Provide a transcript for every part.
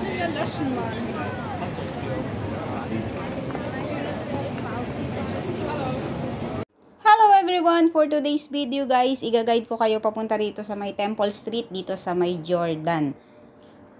Hello everyone! For today's video guys, i-guide ko kayo papunta rito sa may Temple Street dito sa may Jordan.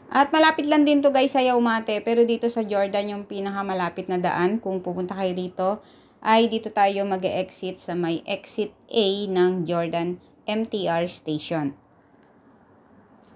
At malapit lang din to guys sa Yaumate, pero dito sa Jordan yung pinakamalapit na daan kung pupunta kayo dito ay dito tayo mag-exit sa may exit A ng Jordan MTR station.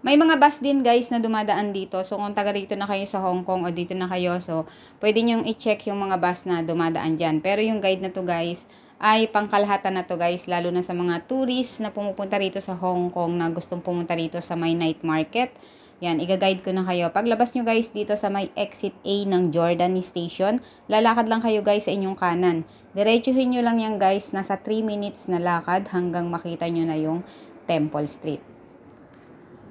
May mga bus din guys na dumadaan dito. So kung taga rito na kayo sa Hong Kong o dito na kayo, so pwede nyong i-check yung mga bus na dumadaan dyan. Pero yung guide na to guys ay pangkalahatan na to guys, lalo na sa mga tourists na pumupunta rito sa Hong Kong na gustong pumunta rito sa may night market. Yan, i-guide ko na kayo. Paglabas nyo guys dito sa may exit A ng Jordan Station, lalakad lang kayo guys sa inyong kanan. Diretsuhin nyo lang yan guys, nasa 3 minutes na lakad hanggang makita nyo na yung Temple Street.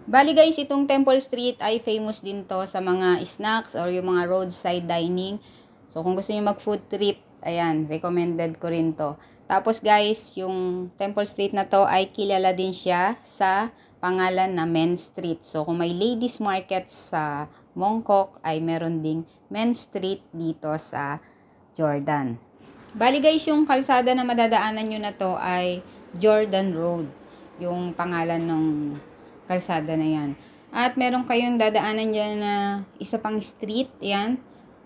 Bali guys, itong Temple Street ay famous din to sa mga snacks or yung mga roadside dining. So kung gusto niyo mag food trip, ayan, recommended ko rin to. Tapos guys, yung Temple Street na to ay kilala din siya sa pangalan na Men's Street. So kung may ladies market sa Mongkok, ay meron ding Men's Street dito sa Jordan. Bali guys, yung kalsada na madadaanan nyo na to ay Jordan Road. Yung pangalan ng kalsada na yan. At meron kayong dadaanan dyan na isa pang street. Yan.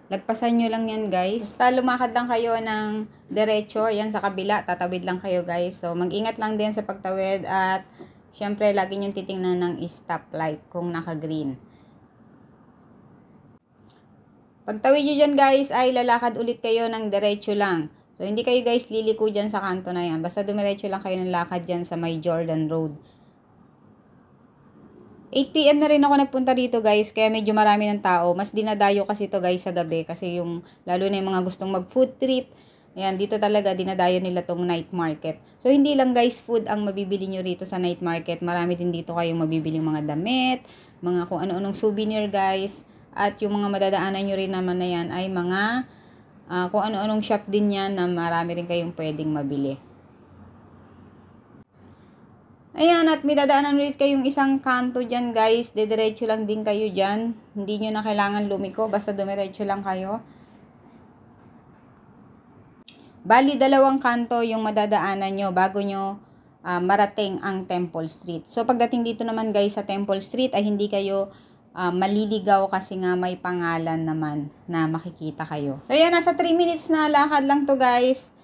Lagpasan nyo lang yan guys. Basta lumakad lang kayo ng diretso. Yan sa kabila. Tatawid lang kayo guys. So mag-ingat lang din sa pagtawid. At syempre lagi nyo titingnan ng stoplight kung naka-green. Pagtawid nyo dyan guys ay lalakad ulit kayo ng diretso lang. So hindi kayo guys liliko dyan sa kanto na yan. Basta dumiretso lang kayo ng lakad dyan sa may Jordan Road. 8 PM na rin ako nagpunta dito guys, kaya medyo marami ng tao. Mas dinadayo kasi to guys sa gabi kasi yung lalo na yung mga gustong mag food trip. Ayan, dito talaga dinadayo nila tong night market. So hindi lang guys food ang mabibili nyo rito sa night market. Marami din dito kayong mabibiling mga damit, mga kung ano-anong souvenir guys. At yung mga madadaanan nyo rin naman na yan ay mga kung ano-anong shop din yan na marami rin kayong pwedeng mabili. Ayan, at may dadaanan ulit kayong isang kanto dyan guys. Dediretso lang din kayo dyan. Hindi nyo na kailangan lumiko. Basta dumiretso lang kayo. Bali, 2 kanto yung madadaanan nyo bago nyo marating ang Temple Street. So, pagdating dito naman guys sa Temple Street ay hindi kayo maliligaw kasi nga may pangalan naman na makikita kayo. So, ayan, nasa 3 minutes na lakad lang to guys.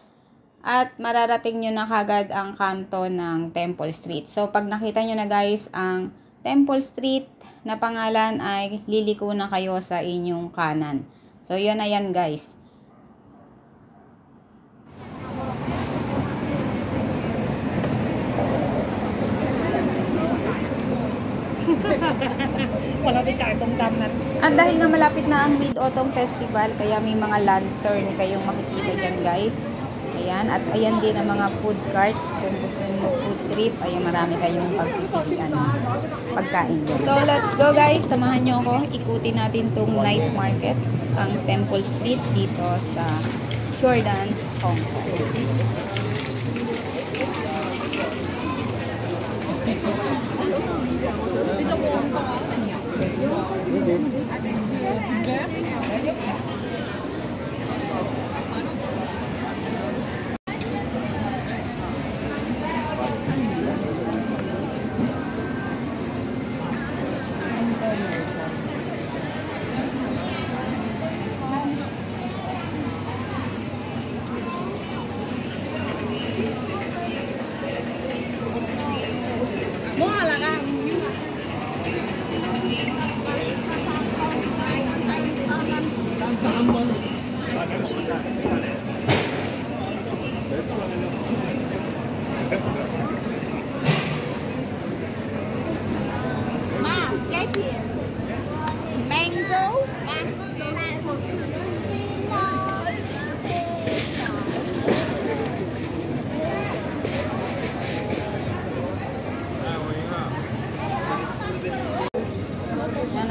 At mararating nyo na kagad ang kanto ng Temple Street. So, pag nakita nyo na guys ang Temple Street na pangalan ay liliko na kayo sa inyong kanan. So, yan na yan guys. At dahil nga malapit na ang Mid-Autumn Festival, kaya may mga lantern kayong makikita dyan guys. Ayan, at ayan din ang mga food cart. Kung gusto nyo food trip, ayan marami kayong pagpipilian pagkain dyan. So, let's go guys. Samahan nyo ako. Ikutin natin tong night market, ang Temple Street dito sa Jordan, Hong Kong.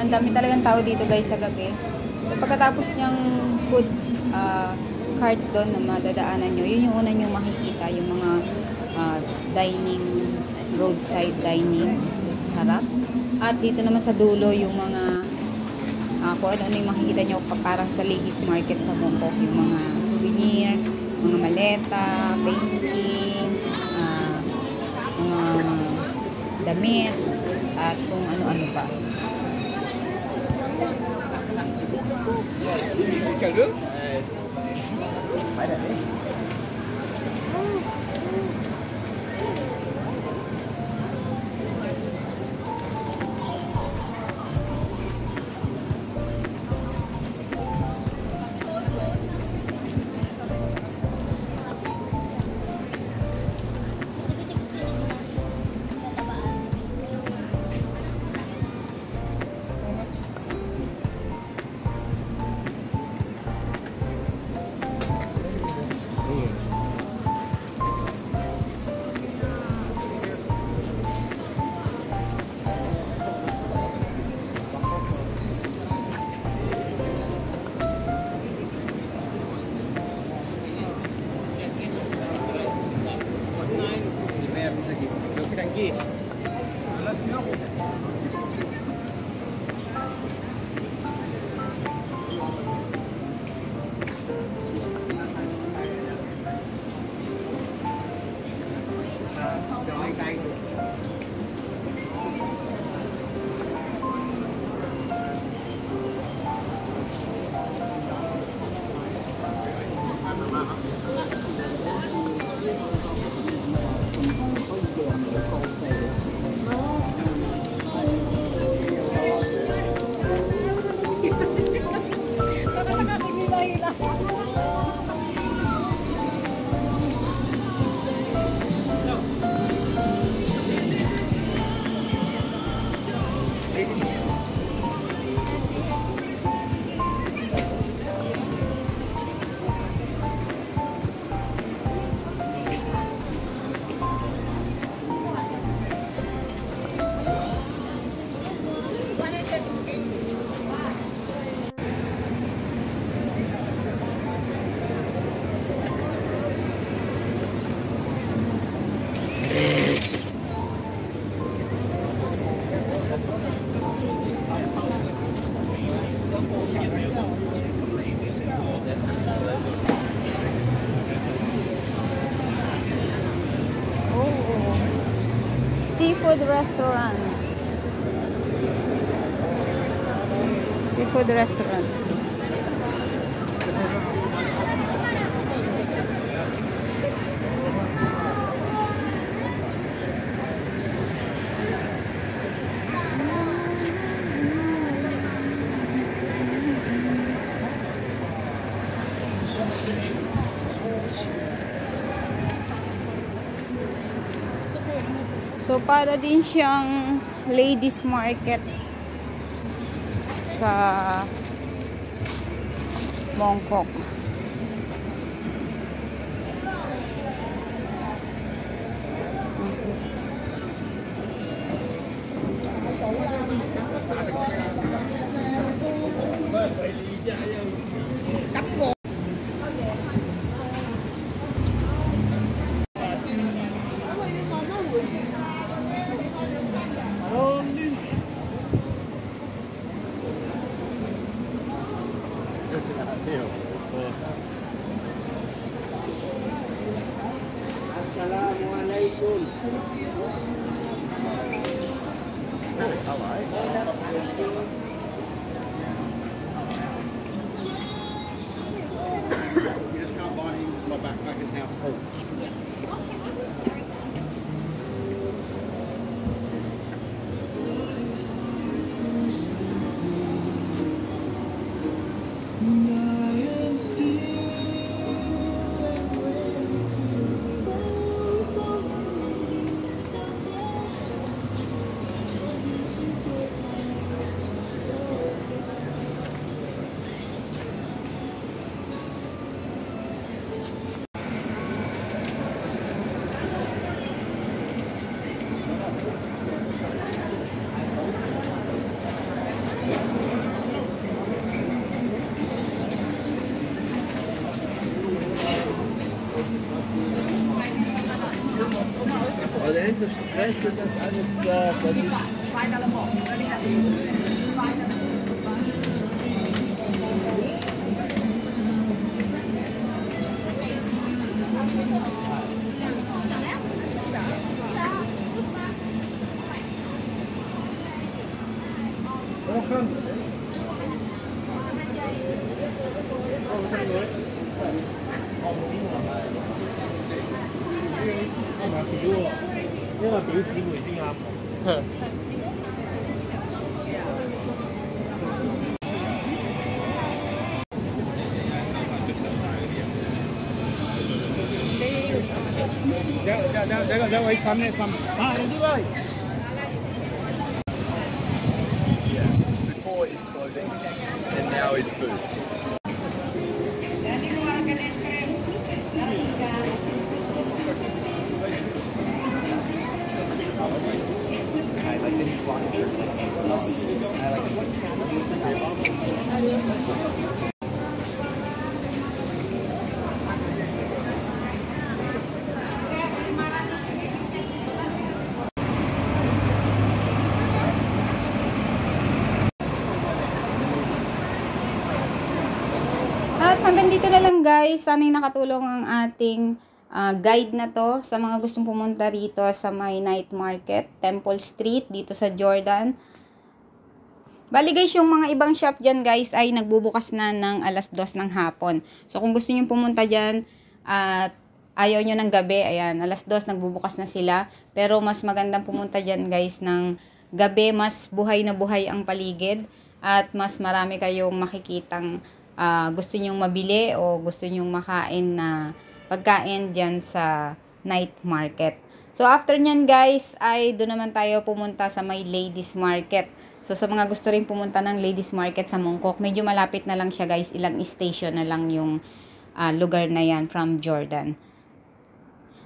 Ang dami talagang tao dito guys sa gabi. So, pagkatapos niyang food cart doon na madadaanan nyo, yun yung una nyo makikita, yung mga dining, roadside dining sa harap. At dito naman sa dulo yung mga Kung ano yung makikita nyo parang sa ladies market sa Bangkok, yung mga souvenir, mga maleta, painting, mga damit, at kung ano-ano pa. Seafood restaurant. Seafood restaurant. So, para din siyang ladies market sa Bangkok. Assalamualaikum. You just can't buy anything because my backpack is now full. Aber der letzte Stress ist das alles, 내가 왜 삼네 삼. 아, 어디가? Before it's clothing, and now it's food. At hanggang dito na lang guys, sana'y nakatulong ang ating guide na to sa mga gustong pumunta rito sa may night market, Temple Street, dito sa Jordan. Bali guys, yung mga ibang shop dyan guys ay nagbubukas na ng alas 2 ng hapon. So kung gusto nyo pumunta dyan at ayaw nyo ng gabi, ayan, alas 2 nagbubukas na sila. Pero mas magandang pumunta dyan guys ng gabi, mas buhay na buhay ang paligid at mas marami kayong makikitang gusto nyong mabili o gusto nyong makain na pagkain dyan sa night market. So after nyan guys ay doon naman tayo pumunta sa may ladies market. So sa mga gusto rin pumunta ng ladies market sa Mongkok, medyo malapit na lang siya guys, ilang station na lang yung lugar na yan from Jordan.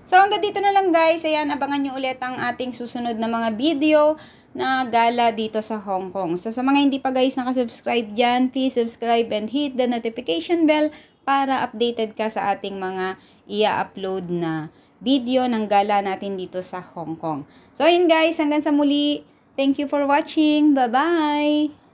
So hanggang dito na lang guys, ayan, abangan nyo ulit ang ating susunod na mga video na gala dito sa Hong Kong. So sa mga hindi pa guys nakasubscribe dyan, please subscribe and hit the notification bell para updated ka sa ating mga i-upload na video ng gala natin dito sa Hong Kong. So ayun guys, hanggang sa muli. Thank you for watching. Bye-bye!